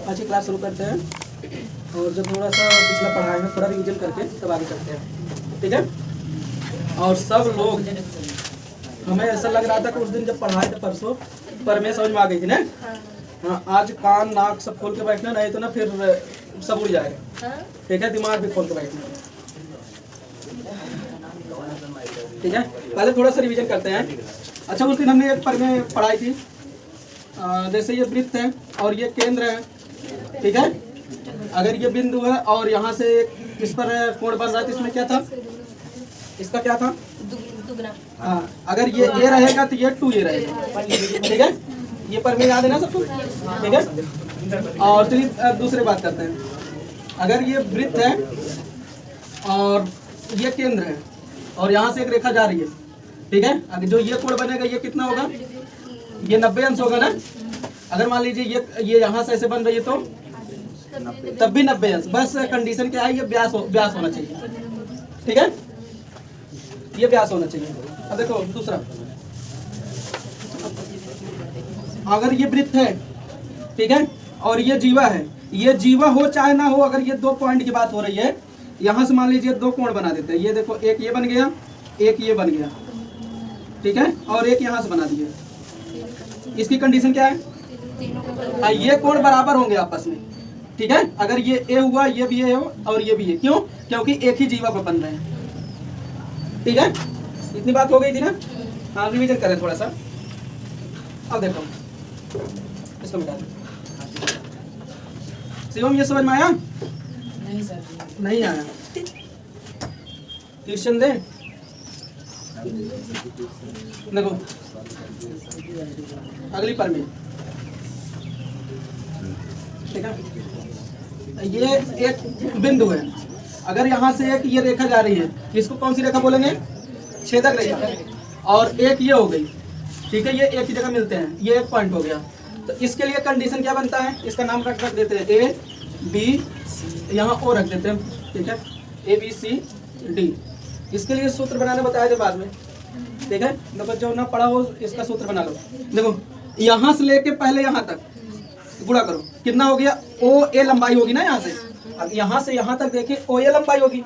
आज की क्लास शुरू करते हैं और जब थोड़ा सा पिछला पढ़ाए हैं थोड़ा रिवीजन करके तब आगे करते हैं, ठीक है। और सब लोग, हमें ऐसा लग रहा था कि उस दिन जब पढ़ाए थे परसों पर में समझ में आ गई थी ना। हाँ, आज कान नाक सब खोल के बैठना, नहीं तो ना फिर सब उड़ जाएगा, ठीक है। दिमाग भी खोल के बैठना, ठीक है। पहले थोड़ा सा रिवीजन करते हैं। अच्छा, उस दिन हमने एक पर में पढ़ाई थी, जैसे ये वृत्त है और ये केंद्र है, ठीक है। अगर ये बिंदु है और यहाँ से इस पर कोण बन रहा है तो इसमें क्या था, इसका क्या था, दुगना। हाँ, अगर ये ए रहेगा तो ये 2a रहेगा, ठीक है। ये पर में याद है ना सबको, ठीक है। और चलिए दूसरी बात करते हैं। अगर ये वृत्त है और ये केंद्र है और यहाँ से एक रेखा जा रही है, ठीक है। अगर जो ये कोण बनेगा ये कितना होगा, ये 90 अंश होगा ना। अगर मान लीजिए ये यहाँ से ऐसे बन रही है तो तब भी 90 अंश। बस कंडीशन क्या है, ये व्यास होना चाहिए, ठीक है। ये व्यास होना चाहिए। अब देखो दूसरा, अगर ये वृत्त है, ठीक है, और ये जीवा है, ये जीवा हो चाहे ना हो, अगर ये 2 पॉइंट की बात हो रही है, यहाँ से मान लीजिए 2 कोण बना देते हैं। ये देखो, एक ये बन गया, एक ये बन गया, ठीक है, और एक यहाँ से बना दिए। इसकी कंडीशन क्या है, ये कोण बराबर होंगे आपस में, ठीक है। अगर ये ए हुआ, ये भी ए हो और ये भी ए, क्यों, क्योंकि एक ही जीवा पर बन रहे हैं, ठीक है। इतनी बात हो गई थी ना। हाँ, रिवीजन करें थोड़ा सा। अब देखो, इसको मिटा दें। शिवम, ये समझ में आया? नहीं सर, नहीं आया। क्वेश्चन दे, देखो अगली पर में, ठीक है। ये एक बिंदु है, अगर यहाँ से एक ये रेखा जा रही है, इसको कौन सी रेखा बोलेंगे, छेदक रेखा। और एक ये हो गई, ठीक है, ये एक ही जगह मिलते हैं, ये एक पॉइंट हो गया। तो इसके लिए कंडीशन क्या बनता है, इसका नाम रख देते हैं ए बी, यहाँ ओ रख देते हैं, ठीक है, ABCD। इसके लिए सूत्र बनाने बताया थे बाद में, ठीक है। देखो जो ना पढ़ा हो इसका सूत्र बना लो। देखो यहाँ से लेके पहले यहाँ तक गुणा करो, कितना हो गया, OA लंबाई होगी ना यहाँ से। अब यहाँ से यहाँ तक देखिए OA लंबाई होगी,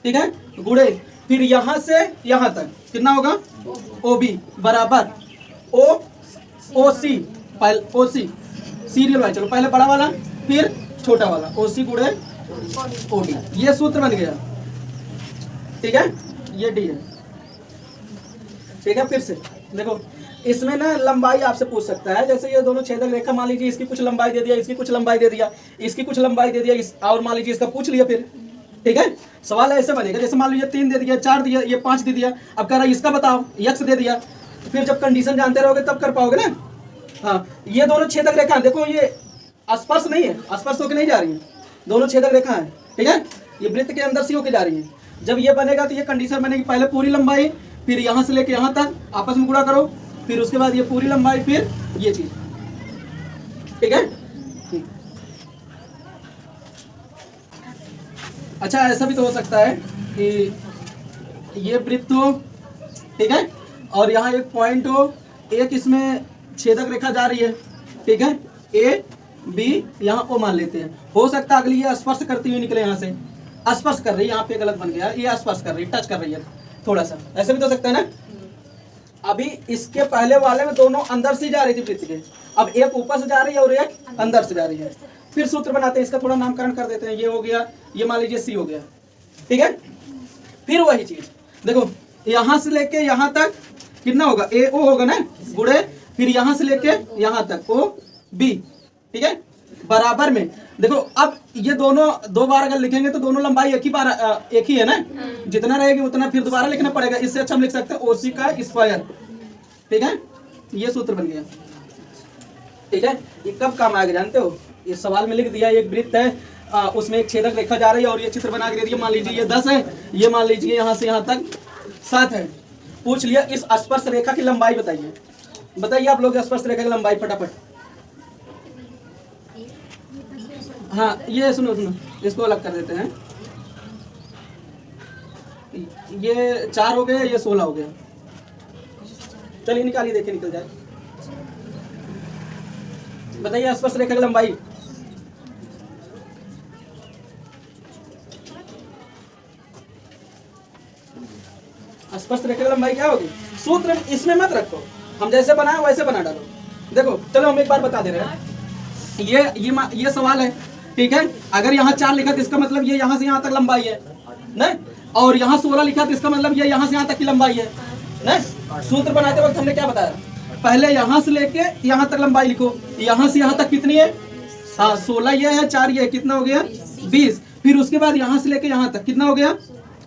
ठीक है, गुणे फिर यहाँ से यहाँ तक कितना होगा, OB बराबर OC, पहले OC सीरियल वाइज, चलो पहले बड़ा वाला फिर छोटा वाला, OC गुणे OD। ये सूत्र बन गया, ठीक है। ये D है, ठीक है। फिर से देखो, इसमें ना लंबाई आपसे पूछ सकता है, जैसे ये दोनों छेदक रेखा, मान लीजिए इसकी कुछ लंबाई दे दिया, इसकी कुछ लंबाई दे दिया, इसकी कुछ लंबाई दे दिया, और मान लीजिए इसका पूछ लिया फिर, ठीक है। सवाल ऐसे बनेगा, जैसे मान लीजिए 3 दे दिया, 4 दिया, ये 5 दे दिया, अब कह रहा है इसका बताओ, x दे दिया। फिर जब कंडीशन जानते रहोगे तब कर पाओगे ना। हाँ, ये दोनों छेदक रेखा, देखो ये स्पर्श नहीं है, स्पर्श होकर नहीं जा रही है, दोनों छेदक रेखा है, ठीक है। ये वृत्त के अंदर से होकर जा रही है। जब ये बनेगा तो ये कंडीशन बनेगी, पहले पूरी लंबाई, फिर यहाँ से लेके यहाँ तक आपस में गुणा करो, फिर उसके बाद ये पूरी लंबाई, फिर ये चीज, ठीक है। अच्छा, ऐसा भी तो हो सकता है कि ये वृत्त हो, ठीक है, और यहाँ एक पॉइंट हो, एक इसमें छेदक रेखा जा रही है, ठीक है, AB, यहाँ O मान लेते हैं। हो सकता है अगली ये स्पर्श करती हुई निकले, यहाँ से स्पर्श कर रही है, यहाँ पे गलत बन गया, ये स्पर्श कर रही है, टच कर रही है थोड़ा सा, ऐसे भी तो हो सकता है ना। अभी इसके पहले वाले में दोनों अंदर से जा रही थी वृत्त के, अब एक ऊपर से जा रही है और एक अंदर से जा रही है। फिर सूत्र बनाते हैं, इसका थोड़ा नामकरण कर देते हैं, ये हो गया, ये मान लीजिए C हो गया, ठीक है। फिर वही चीज देखो, यहाँ से लेके यहाँ तक कितना होगा, AO होगा ना, गुणे फिर यहाँ से लेके यहाँ तक OB, ठीक है, बराबर में। देखो अब ये दोनों 2 बार अगर लिखेंगे तो दोनों लंबाई एक ही है ना, जितना रहेगी उतना फिर दोबारा लिखना पड़ेगा। इससे अच्छा हम लिख सकते हैं OC का स्क्वायर, ठीक है। ये सूत्र बन गया, ठीक है। ये कब काम आएगा जानते हो, ये सवाल में लिख दिया, एक वृत्त है, उसमें एक छेदक रेखा जा रही है और ये चित्र बना के दे दिया, मान लीजिए ये 10 है, ये मान लीजिए यहाँ से यहाँ तक 7 है। पूछ लिया इस स्पर्श रेखा की लंबाई बताइए, बताइए आप लोग स्पर्श रेखा की लंबाई फटाफट। हाँ, ये सुनो, इसको अलग कर देते हैं, ये 4 हो गया, ये 16 हो गया। चलिए निकालिए, देखिए निकल जाए। बताइए स्पर्श रेखा की लंबाई, स्पर्श रेखा की लंबाई क्या होगी। सूत्र इसमें मत रखो, हम जैसे बनाए वैसे बना डालो। देखो चलो हम एक बार बता दे रहे हैं, ये सवाल है, ठीक है। अगर यहाँ 4 लिखा तो इसका मतलब ये यहाँ से यहाँ तक लंबाई है नहीं, और यहाँ 16 लिखा तो इसका मतलब ये यहाँ से यहाँ तक की लंबाई है नहीं। सूत्र बनाते वक्त हमने क्या बताया, पहले यहाँ से लेके यहाँ तक लंबाई लिखो, यहाँ से यहाँ तक कितनी है, हाँ 16 ये है, 4 ये है, कितना हो गया 20। फिर उसके बाद यहाँ से लेके यहाँ तक कितना हो गया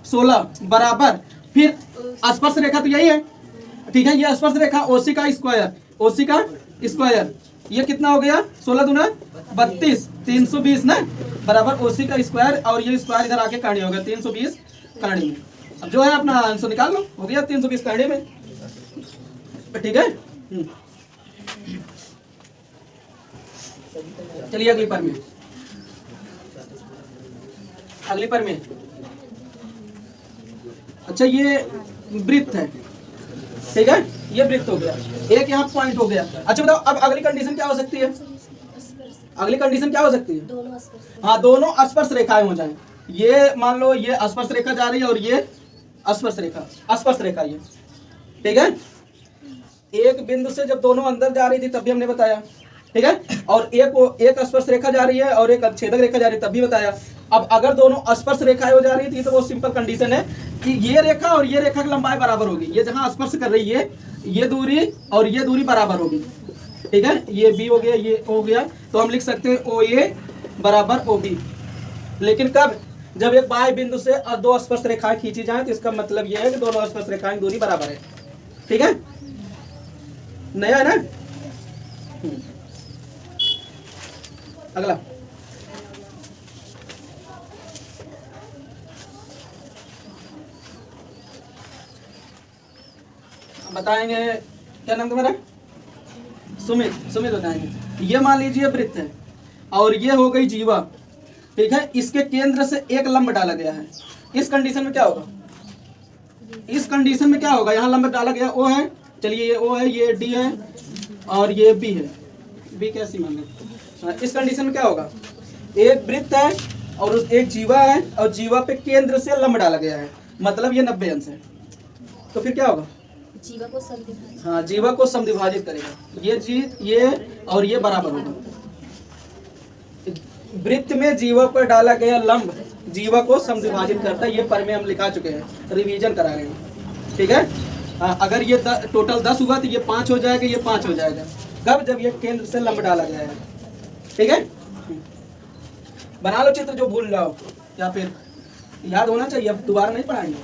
16 बराबर, फिर स्पर्श रेखा तो यही है, ठीक है। ये स्पर्श रेखा ओसी का स्क्वायर, ओसी का स्क्वायर ये कितना हो गया 16 दूना 32, 320 ना बराबर ओसी का स्क्वायर, और ये स्क्वायर इधर आके करणी हो गया 320 करणी में। अब जो है अपना आंसर निकाल लो, हो गया 320 करणी में, ठीक है। चलिए अगली पर में, अगली पर में अच्छा ये वृत्त है, ठीक है, ये वृत्त हो गया, एक यहाँ पॉइंट हो गया। अच्छा बताओ अब अगली कंडीशन क्या हो सकती है, अगली कंडीशन क्या हो सकती है, हाँ दोनों स्पर्श रेखाएं हो जाएं। ये मान लो ये स्पर्श रेखा जा रही है और ये स्पर्श रेखा ये, ठीक है। एक बिंदु से जब दोनों अंदर जा रही थी तब भी हमने बताया, ठीक है, और एक स्पर्श रेखा जा रही है और एक छेदक रेखा जा रही है तब भी बताया। अब अगर दोनों स्पर्श रेखाएं हो जा रही थी तो वो सिंपल कंडीशन है कि ये रेखा और ये रेखा की लंबाई बराबर होगी, ये जहां स्पर्श कर रही है ये दूरी और ये दूरी बराबर होगी, ठीक है। ये बी हो गया, ये हो गया, तो हम लिख सकते हैं ओ ए बराबर ओ बी। लेकिन कब, जब एक बाह्य बिंदु से दो स्पर्श रेखाएं खींची जाए तो इसका मतलब यह है कि दोनों स्पर्श रेखाएं की दूरी बराबर है, ठीक है। नया है ना। अगला बताएंगे, क्या नाम तुम्हारा, सुमित, सुमित बताएंगे। ये मान लीजिए वृत्त है और ये हो गई जीवा, ठीक है, इसके केंद्र से एक लंब डाला गया है। इस कंडीशन में क्या होगा, इस कंडीशन में क्या होगा, यहाँ लंब डाला गया ओ है, चलिए ये ओ है, ये डी है और ये बी है, बी कैसी मान लो। इस कंडीशन में क्या होगा, एक वृत्त है और एक जीवा है और जीवा पे केंद्र से लंब डाला गया है, मतलब ये 90 अंश है। तो फिर क्या होगा, जीवा को समद्विभाजित, हाँ जीवा को समद्विभाजित करेगा, ये जी ये और ये बराबर होगा। वृत्त में जीवा पर डाला गया लंब जीवा को समद्विभाजित करता है, ये पर में हम लिखा चुके हैं, रिवीजन करा रहे हैं, ठीक है। अगर ये टोटल 10 हुआ तो ये 5 हो जाएगा, ये 5 हो जाएगा, कब, जब ये केंद्र से लंब डाला गया है, ठीक है। बना लो चित्र जो भूल जाओ या फिर याद होना चाहिए, अब दोबारा नहीं पढ़ाएंगे।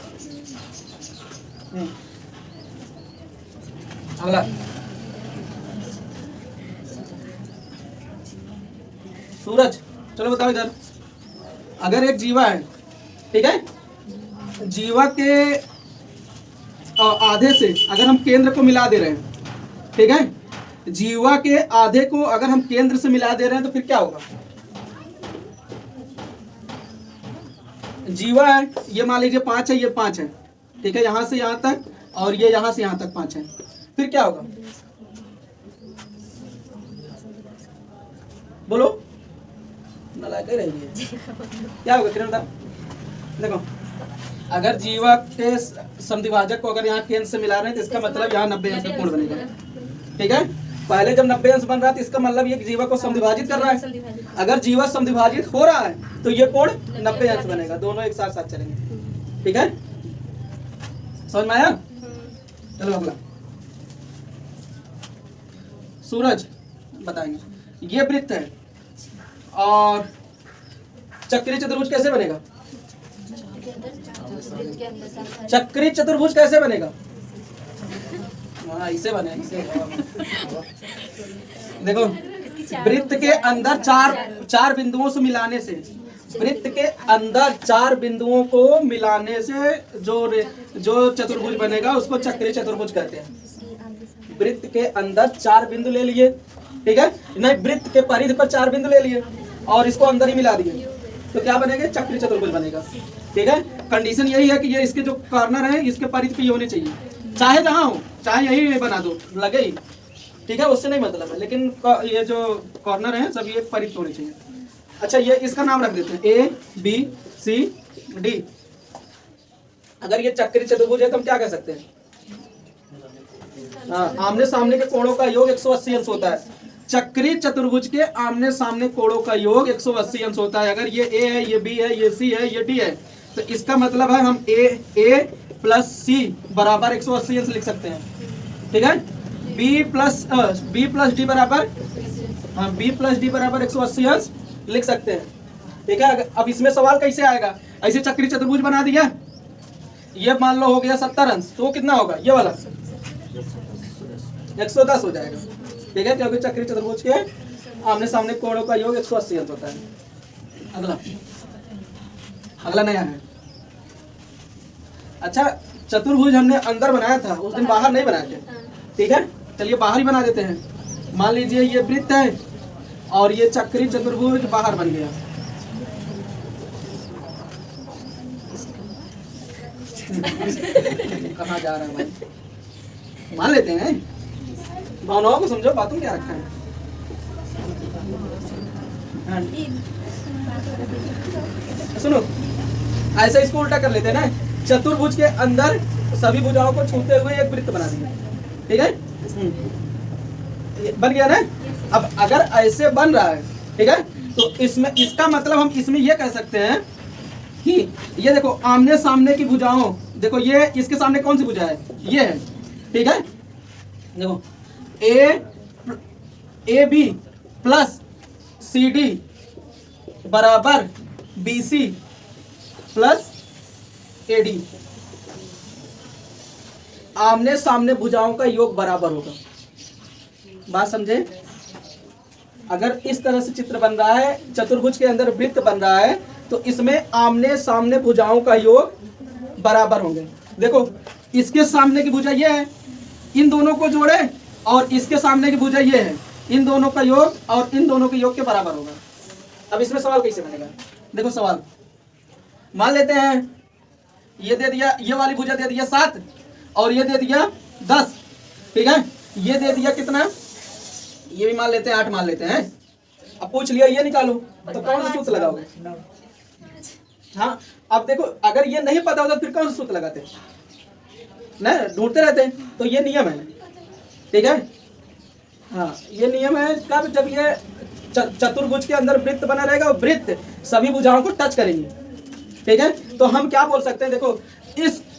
अगला सूरज, चलो बताओ इधर, अगर एक जीवा है, ठीक है, जीवा के आधे से अगर हम केंद्र को मिला दे रहे हैं, ठीक है, जीवा के आधे को अगर हम केंद्र से मिला दे रहे हैं तो फिर क्या होगा, जीवा है, ये मान लीजिए 5 है, ये 5 है, ठीक है, यहाँ से यहाँ तक और ये यहाँ से यहाँ तक 5 है, फिर क्या होगा, बोलो, नालायक रही है, क्या होगा किरण दा, देखो अगर जीवा के समद्विभाजक को अगर यहाँ केंद्र से मिला रहे हैं तो इसका मतलब यहाँ 90 अंश का कोण बनेगा, ठीक है। पहले जब 90 अंश बन रहा था इसका मतलब ये जीवा को समद्विभाजित कर रहा है, अगर जीवा समद्विभाजित हो रहा है तो ये कोण 90 अंश बनेगा, दोनों एक साथ साथ चलेंगे, ठीक है, समझ में आया। चलो अगला सूरज बताएंगे, ये वृत्त है और चक्रीय चतुर्भुज कैसे बनेगा, चक्रीय चतुर्भुज कैसे बनेगा, इसे बने, इसे देखो वृत्त के अंदर चार बिंदुओं से मिलाने से, वृत्त के अंदर 4 बिंदुओं को मिलाने से जो चतुर्भुज बनेगा उसको चक्रीय चतुर्भुज कहते हैं। वृत्त के अंदर 4 बिंदु ले लिए, ठीक है, नहीं वृत्त के परिधि पर 4 बिंदु ले लिए और इसको अंदर ही मिला दिए तो क्या बनेगा, चक्रीय चतुर्भुज बनेगा, ठीक है। कंडीशन यही है कि ये इसके जो कॉर्नर है इसके परिधि पे होने चाहिए, चाहे जहां हो, चाहे यही बना दो लगे ही, ठीक है, उससे नहीं मतलब है, लेकिन ये जो कॉर्नर है सब ये परिधि होने चाहिए। अच्छा ये इसका नाम रख देते हैं A B C D, अगर ये चक्री चतुर्भुज है तो हम क्या कह सकते हैं? हाँ, आमने सामने के कोणों का योग 180 अंश होता है। चक्री चतुर्भुज के आमने सामने कोणों का योग 180 अंश होता है। अगर ये ए है, ये बी है, ये सी है, ये डी है, तो इसका मतलब है हम ए प्लस सी बराबर 180 अंश लिख सकते हैं। ठीक है, बी प्लस डी बराबर, हाँ, बी प्लस डी बराबर 180 अंश लिख सकते हैं। ठीक है, अब इसमें सवाल कैसे आएगा? ऐसे चक्री चतुर्भुज बना दिया, ये मान लो हो गया 70 अंश, तो वो कितना होगा? ये वाला 110 हो जाएगा। ठीक है, क्योंकि चक्री चतुर्भुज के आमने सामने कोणों का योग 180 अंश होता है। अगला नया है। अच्छा, चतुर्भुज हमने अंदर बनाया था, उस दिन बाहर नहीं बनाए थे। ठीक है, चलिए बाहर ही बना देते हैं। मान लीजिए ये वृत्त है और ये चक्री चतुर्भुज बाहर बन गया। कहाँ जा रहा है भाई? मान लेते हैं, भावनाओं को समझो, बातों में क्या रखा है। हाँ। सुनो, ऐसे इसको उल्टा कर लेते हैं ना, चतुर्भुज के अंदर सभी भुजाओं को छूते हुए एक वृत्त बना दिया। ठीक है, बन गया ना। अब अगर ऐसे बन रहा है, ठीक है, तो इसमें इसका मतलब हम इसमें ये कह सकते हैं कि ये देखो आमने सामने की भुजाओं, देखो ये इसके सामने कौन सी भुजा है? ये है। ठीक है, देखो a b plus c d बराबर b c plus a d. आमने सामने भुजाओं का योग बराबर होगा। बात समझे? अगर इस तरह से चित्र बन रहा है, चतुर्भुज के अंदर वृत्त बन रहा है, तो इसमें आमने सामने भुजाओं का योग बराबर होंगे। देखो इसके सामने की भुजा ये है, इन दोनों को जोड़े, और इसके सामने की भुजा ये है, इन दोनों का योग और इन दोनों के योग के बराबर होगा। अब इसमें सवाल कैसे बनेगा? देखो सवाल, मान लेते हैं ये दे दिया, ये वाली भुजा दे दिया 7 और ये दे दिया 10। ठीक है, ये दे दिया कितना? ये भी मान लेते हैं 8 मान लेते हैं। अब पूछ लिया ये निकालो, तो कौन सा सूत्र लगाओगे? हाँ, अब देखो अगर ये नहीं पता होता फिर कौन सा सूत्र लगाते? ना, ढूंढते रहते हैं। तो ये नियम है। ठीक है, हाँ, ये नियम है कब? जब ये चतुर्भुज के अंदर वृत्त बना रहेगा, वृत्त सभी भुजाओं को टच करेंगे। ठीक है, तो हम क्या बोल सकते हैं? देखो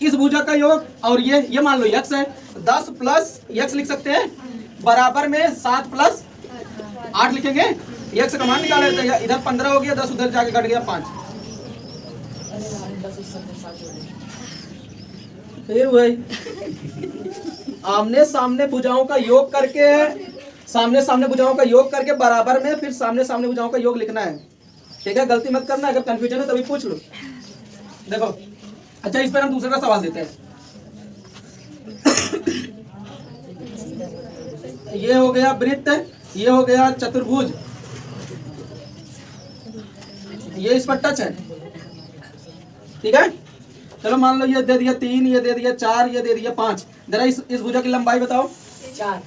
इस भुजा का योग और ये मान लो यक्स है, 10 प्लस यक्स लिख सकते हैं, बराबर में 7 प्लस 8 लिखेंगे। यक्स का मान निकाल लेते हैं, इधर 15 हो गया, 10 उधर जाके घट गया 5। फिर वही आमने सामने भुजाओं का योग करके, सामने सामने भुजाओं का योग करके बराबर में फिर सामने सामने भुजाओं का योग लिखना है। ठीक है, गलती मत करना, अगर कंफ्यूजन है तभी पूछ लो। देखो, अच्छा इस पर हम दूसरा सवाल देते हैं। ये हो गया वृत्त, ये हो गया चतुर्भुज, ये इस पर टच है। ठीक है, चलो मान लो ये दे दिया 3, ये दे दिया 4, ये दे दिया 5। जरा इस भुजा की लंबाई बताओ। 4।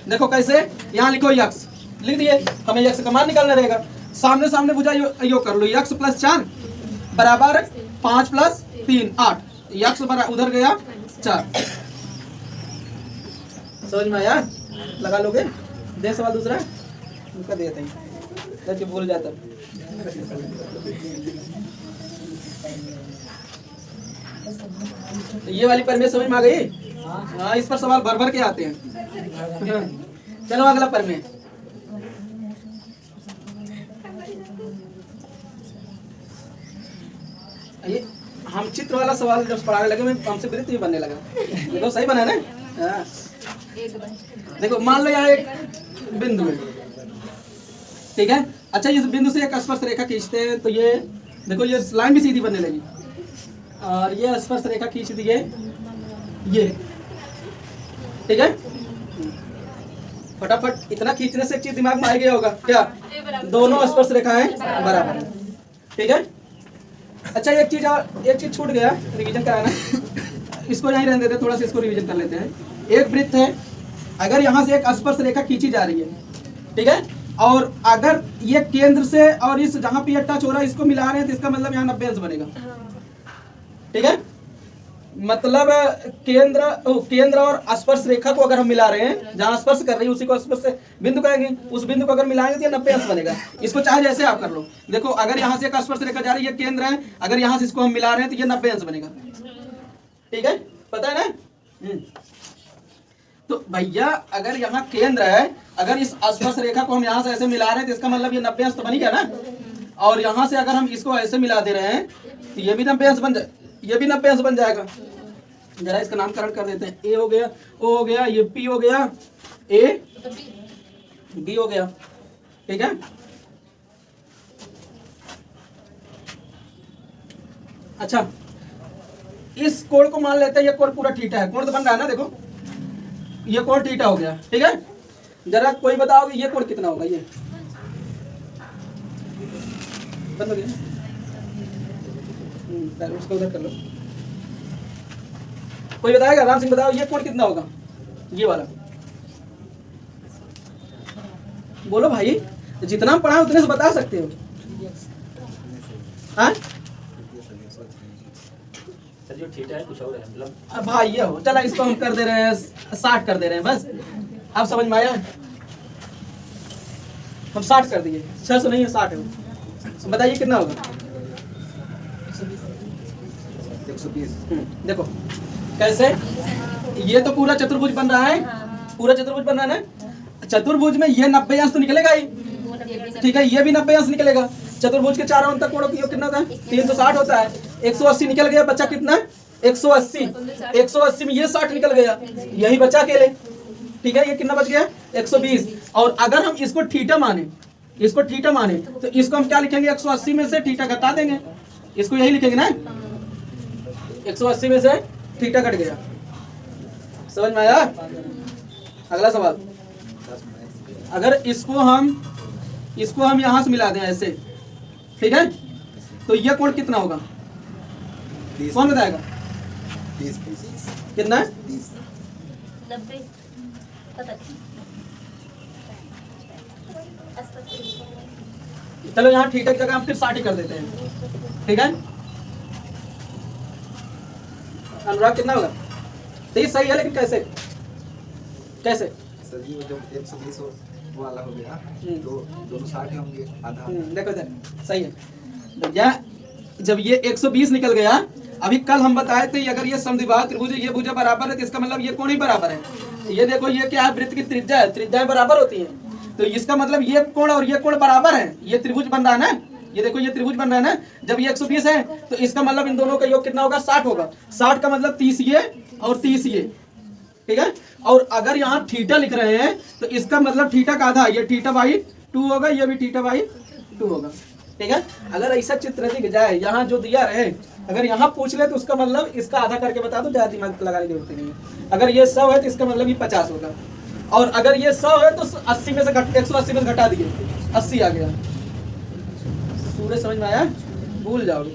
देखो कैसे, यहाँ लिखो यक्स, लिख दिए, हमें यक्स का मान निकालना रहेगा। सामने सामने भुजा योग कर लो, यक्स प्लस 4 बराबर 5 प्लस 3 8, यक्स उधर गया 4। समझ में आया? लगा लोगे? दे सवाल दूसरा, उनका देते हैं, जब भूल जाता। ये वाली परमेय समझ में आ गई? हाँ, इस पर सवाल भर भर के आते हैं। चलो अगला परमेय। ये हम चित्र वाला सवाल जब पढ़ाने लगे, मैं हमसे वृत्त भी बनने लगा। देखो सही बना है ना? हाँ। देखो मान लो यहाँ एक बिंदु है। ठीक है, अच्छा इस बिंदु से एक स्पर्श रेखा खींचते हैं, तो ये देखो ये लाइन भी सीधी बनने लगी, और ये स्पर्श रेखा खींच दिए ये। ठीक है, फटाफट इतना खींचने से एक चीज दिमाग में आ गया होगा, क्या? दोनों स्पर्श रेखाएं बराबर है। ठीक है, अच्छा एक चीज छूट गया, रिवीजन कराना। इसको यहीं रहने देते, थोड़ा सा इसको रिवीजन कर लेते हैं। एक वृत्त है, अगर यहाँ से एक स्पर्श रेखा खींची जा रही है, ठीक है, और अगर ये केंद्र से और इस जहां पे ये टच हो रहा है इसको मिला रहे हैं तो इसका मतलब यहाँ 90 अंश बनेगा। ठीक है, मतलब केंद्र और स्पर्श रेखा को अगर हम मिला रहे हैं, जहां स्पर्श कर रही है उसी को स्पर्श बिंदु कहेंगे, उस बिंदु को अगर मिलाएंगे तो ये 90 अंश बनेगा। इसको चाहे जैसे आप कर लो। देखो अगर यहाँ से एक स्पर्श रेखा जा रही है, केंद्र है, अगर यहाँ से इसको हम मिला रहे हैं तो ये 90 अंश बनेगा। ठीक है, पता है ना। तो भैया अगर यहाँ केंद्र है, अगर इस स्पर्श रेखा को हम यहाँ से ऐसे मिला रहे हैं तो इसका मतलब ये 90 अंश तो बन गया ना। और यहाँ से अगर हम इसको ऐसे मिला दे रहे हैं तो ये भी 90 अंश बन जाए, ये भी 90 अंश बन जाएगा। जरा इसका नामकरण कर देते हैं। ए हो गया, ओ हो गया, ये पी हो गया, ए बी हो गया। ठीक है, अच्छा इस कोण को मान लेते हैं, ये कोण पूरा थीटा है। कोण तो बन रहा है ना, देखो ये कोण थीटा हो गया। ठीक है, जरा कोई बताओ ये कोण कितना होगा। ये बंद हो गया, उसको उधर कर लो। कोई बताएगा, राम सिंह बताओ ये कोण कितना होगा, ये वाला बोलो भाई, जितना पढ़ा उतने से बता सकते हो। हाँ जो थीटा है कुछ और है, मतलब भाई ये हो, चला इसको हम कर दे रहे हैं 60 कर दे रहे हैं बस। आप समझ में आया, हम 60 कर दिए, 600 नहीं है 60 है। बताइए कितना होगा। 120। देखो कैसे, ये तो पूरा चतुर्भुज बन रहा है, पूरा चतुर्भुज बन रहा है ना। चतुर्भुज में ये 90 अंश तो निकलेगा ही। ठीक है, ये भी 90 अंश निकलेगा। चतुर्भुज के चारों अंत कोणों का योग कितना होता है, 360 होता है। 180 निकल गया, बचा कितना, 180। 180 में ये 60 निकल गया, यही बचा अकेले। ठीक है, ये कितना बच गया, 120। और अगर हम इसको थीटा माने, इसको थीटा माने तो इसको हम क्या लिखेंगे, 180 में से थीटा घटा देंगे, इसको यही लिखेंगे ना। 180 में से थीटा कट गया। समझ में आया। अगला सवाल, अगर इसको हम यहां से मिला दें ऐसे, ठीक है, तो ये कोण कितना होगा, कौन बताएगा। 30 कितना है, 90 पता चलो यहाँ थीटा की जगह हम फिर 60 कर देते हैं। ठीक है, अनुराग कितना होगा, तो ये सही है लेकिन कैसे कैसे। सर जी जब 120 वाला हो गया तो दोनों 60 होंगे, आधा। देखो इधर सही है भैया, जब ये 120 निकल गया, अभी कल हम बताए थे अगर ये समद्विबाहु त्रिभुज ये भुजा बराबर है तो इसका मतलब ये कोण ही बराबर है। ये देखो ये क्या है, वृत्त की त्रिज्या है, त्रिज्याएं बराबर होती हैं, तो इसका मतलब ये कोण और ये कोण बराबर है। ये त्रिभुज बन रहा है ना, ये देखो ये त्रिभुज बन रहा है ना। जब ये 120 है तो इसका मतलब इन दोनों का योग कितना होगा, 60 होगा। 60 का मतलब 30 ये और 30 ये। ठीक है, और अगर यहाँ थीटा लिख रहे हैं तो इसका मतलब थीटा का आधा, ये थीटा बाई 2 होगा, ये भी थीटा बाई 2 होगा। ठीक है, अगर ऐसा चित्र दिख जाए यहाँ जो दिया रहे, अगर यहाँ पूछ ले तो उसका मतलब इसका आधा करके बता दो, ज्यादा दिमाग लगाने की जरूरत नहीं है। अगर ये 100 है तो इसका मतलब ये 50 होगा, और अगर ये 100 है तो 80 में से 180 में से घटा दिए, 80 आ गया। सूर्य समझ में आया, भूल जाओगे।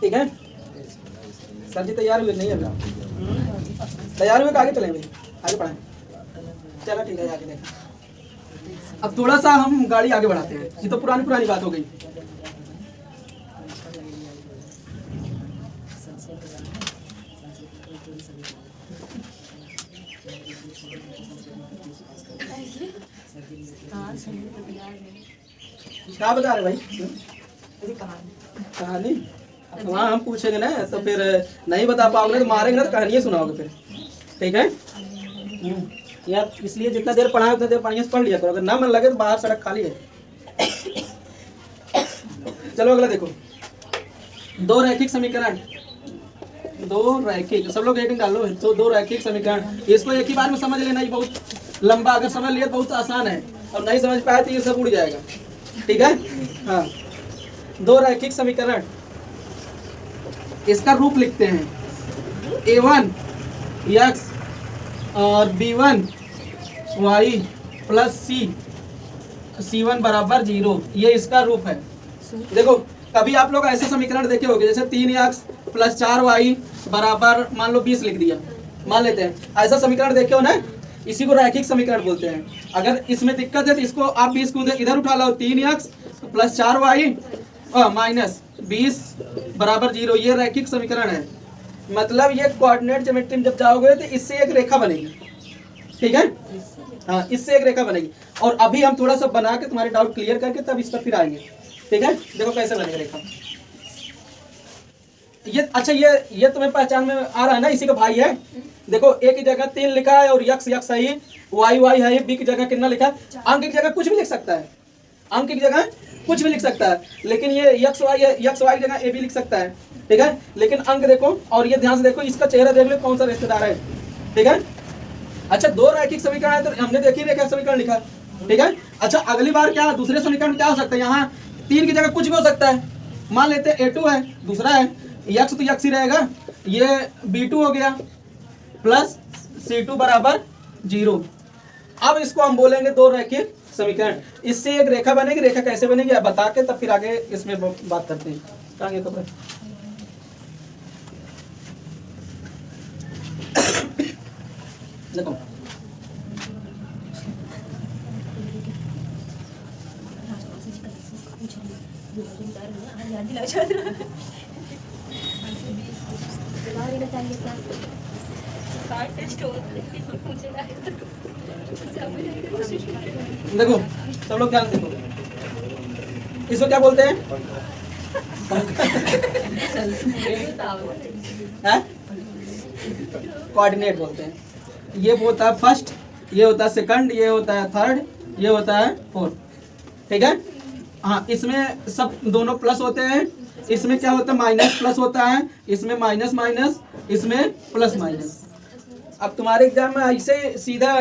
ठीक है, सर जी तैयार हुए नहीं अभी, तैयार हुए आगे चलेंगे, आगे पढ़ाएं। चलो ठीक है, आगे देखें। अब थोड़ा सा हम गाड़ी आगे बढ़ाते हैं, ये तो पुरानी बात हो गई। क्या बता रहे भाई, कहानी वहाँ हम पूछेंगे ना तो फिर नहीं बता पाओगे तो मारेंगे ना, तो कहानियाँ सुनाओगे फिर। ठीक है यार, इसलिए जितना देर पढ़ाए उतना देर बढ़िया से पढ़ लिया करो, अगर ना मन लगे तो बाहर सड़क खाली है। चलो अगला देखो, दो रैखिक समीकरण, दो रैखिक, सब लोग रेटिंग डाल लो। तो दो रैखिक समीकरण, इसको एक ही बार में समझ लेना, ये बहुत लंबा, अगर समझ लिया बहुत आसान है, और नहीं समझ पाए तो ये सब उड़ जाएगा। ठीक है, हाँ, दो रैखिक समीकरण, इसका रूप लिखते हैं a1 x और b1 y प्लस c1 बराबर 0, ये इसका रूप है। देखो कभी आप लोग ऐसे समीकरण देखे होंगे, जैसे 3x प्लस 4y बराबर मान लो 20 लिख दिया, मान लेते हैं, ऐसा समीकरण देखे हो ना। इसी को रैखिक समीकरण बोलते हैं। अगर इसमें दिक्कत है तो इसको आप 20 को इधर उठा लो, 3x प्लस 4y माइनस 20 बराबर 0, ये रैखिक समीकरण है। मतलब ये कोऑर्डिनेट ज्योमेट्री में जब जाओगे तो इससे एक रेखा बनेगी, ठीक है। हाँ, इससे एक रेखा बनेगी। और अभी हम थोड़ा सा बना के तुम्हारे डाउट क्लियर करके तब इस पर फिर आएंगे, ठीक है। देखो कैसे बनेगा रेखा ये। अच्छा, ये तुम्हें पहचान में आ रहा है ना, इसी का भाई है। देखो एक की जगह 3 लिखा है और यक्स यक्स है, वाई वाई है, बी की जगह कितना लिखा है, अंक की जगह कुछ भी लिख सकता है, अंक की जगह कुछ भी लिख सकता है। लेकिन ये यक्स वाई की जगह ए भी लिख सकता है, ठीक है। लेकिन अंक देखो, और ये ध्यान से देखो, इसका चेहरा देख लो कौन सा रिश्तेदार है, ठीक है। अच्छा, 2 रैखिक समीकरण है तो हमने देखी रेखा समीकरण लिखा, ठीक है। अच्छा, अगली बार क्या दूसरे समीकरण क्या हो सकता है, यहाँ 3 की जगह कुछ भी हो सकता है। मान लेते हैं A2 है, दूसरा है यक्स तो यक्स ही रहेगा, ये B2 हो गया प्लस C2 बराबर 0। अब इसको हम बोलेंगे 2 रैखिक समीकरण, इससे एक रेखा बनेगी। रेखा कैसे बनेगी आप बता के तब फिर आगे इसमें बात करते हैं। कहाँ गया कपड़ा? देखो देखो सब लोग ध्यान देखो, इसको क्या बोलते हैं? कोऑर्डिनेट बोलते हैं। ये होता है फर्स्ट, ये होता है सेकंड, ये होता है थर्ड, ये होता है फोर्थ, ठीक है। हाँ, इसमें सब दोनों प्लस होते हैं। इसमें क्या होता है, माइनस प्लस होता है, इसमें माइनस माइनस, इसमें प्लस माइनस। अब तुम्हारे एग्जाम में ऐसे सीधा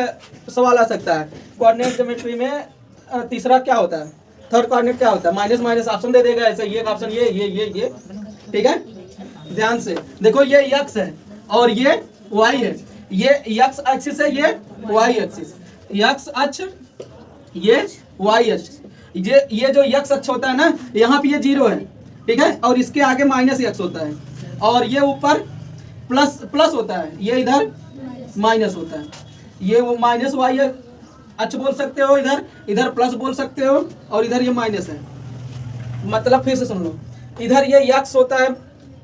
सवाल आ सकता है, कोऑर्डिनेट ज्योमेट्री में तीसरा क्या होता है, थर्ड कोऑर्डिनेट क्या होता है, माइनस माइनस ऑप्शन दे देगा ऐसे, ये ऑप्शन ये, ठीक है। ध्यान से देखो, ये एक्स है और ये वाई है, ये एक्स एक्सिस है, ये वाई एक्सिस, एक्स अक्ष, ये वाई अक्ष। ये जो एक्स अक्ष होता है ना, यहाँ पे ये 0 है, ठीक है, और इसके आगे माइनस एक्स होता है, और ये ऊपर प्लस प्लस होता है, ये इधर माइनस होता है। ये वो माइनस वाई अक्ष बोल सकते हो, इधर प्लस बोल सकते हो, और इधर ये माइनस है। मतलब फिर से सुन लो, इधर ये एक्स होता है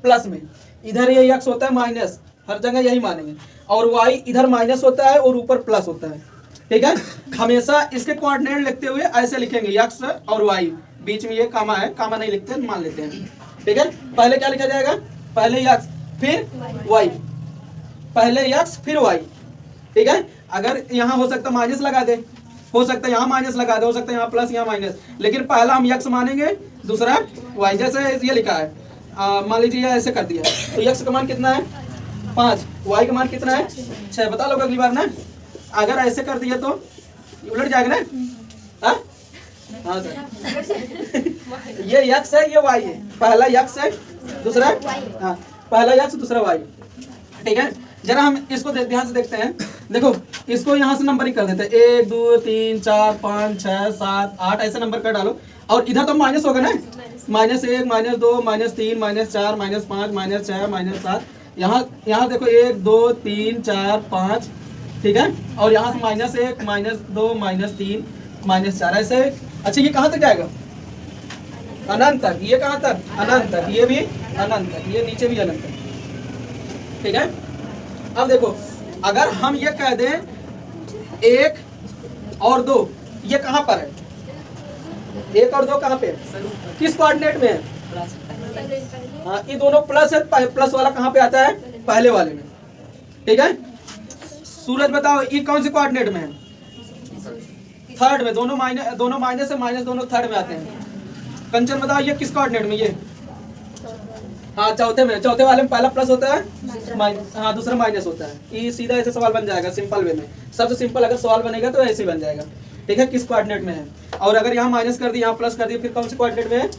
प्लस में, इधर ये एक्स होता है माइनस, हर जगह यही मानेंगे, और वाई इधर माइनस होता है और ऊपर प्लस होता है, ठीक है। हमेशा इसके कोऑर्डिनेट लिखते हुए ऐसे लिखेंगे, एक्स और वाई, बीच में ये कामा है, कामा नहीं लिखते, मान लेते हैं, ठीक है। पहले क्या लिखा जाएगा, पहले एक्स फिर वाई, पहले एक्स फिर वाई, ठीक है। अगर यहाँ हो सकता है माइनस लगा दे, हो सकता है यहाँ माइनस लगा दे, हो सकता है यहाँ प्लस यहाँ माइनस, लेकिन पहला हम एक्स मानेंगे, दूसरा वाई। जैसे ये लिखा है, मान लीजिए ऐसे कर दिया, तो एक्स का मान कितना है 5, वाई का मान कितना है 6। बता लो अगली बार ना, अगर ऐसे कर दिया तो उलट जाएगा ना। हाँ सर, ये एक्स है, ये वाई है, पहला एक्स है, दूसरा हाँ, पहला एक्स दूसरा वाई, ठीक है। जरा हम इसको ध्यान से देखते हैं। देखो इसको यहाँ से नंबरिंग कर देते हैं, 1 2 3 4 5 6 7 8 ऐसे नंबर कर डालो, और इधर तो माइनस होगा ना, -1 -2 -3 -4 -5 -6 -7। यहाँ देखो 1 2 3 4 5, ठीक है, और यहाँ से -1 -2 -3 -4 ऐसे। अच्छा, ये कहाँ तक जाएगा, अनंत तक। ये कहाँ तक, अनंत तक, ये भी अनंत तक, ये नीचे भी अनंत तक, ठीक है। अब देखो, अगर हम ये कह दें 1 और 2, ये कहाँ पर है, 1 और 2 कहाँ पे है, किस कोऑर्डिनेट में है? हाँ, ये दोनों प्लस है, प्लस वाला कहाँ पे आता है, पहले वाले में, ठीक है। सूरज बताओ, ये कौन से कोऑर्डिनेट में है, थर्ड में। दोनों माइनस है, माइनस दोनों थर्ड में आते हैं। कंचन बताओ, ये किस कोऑर्डिनेट में, ये हाँ चौथे में, चौथे वाले में पहला प्लस होता है, हाँ दूसरा माइनस होता है। ये सीधा ऐसे सवाल बन जाएगा सिंपल वे में, सबसे सिंपल अगर सवाल बनेगा तो ऐसे ही बन जाएगा, ठीक है, किस कोऑर्डिनेट में है। और अगर यहाँ माइनस कर दी, यहाँ प्लस कर दी, फिर कौन से कोऑर्डिनेट में है,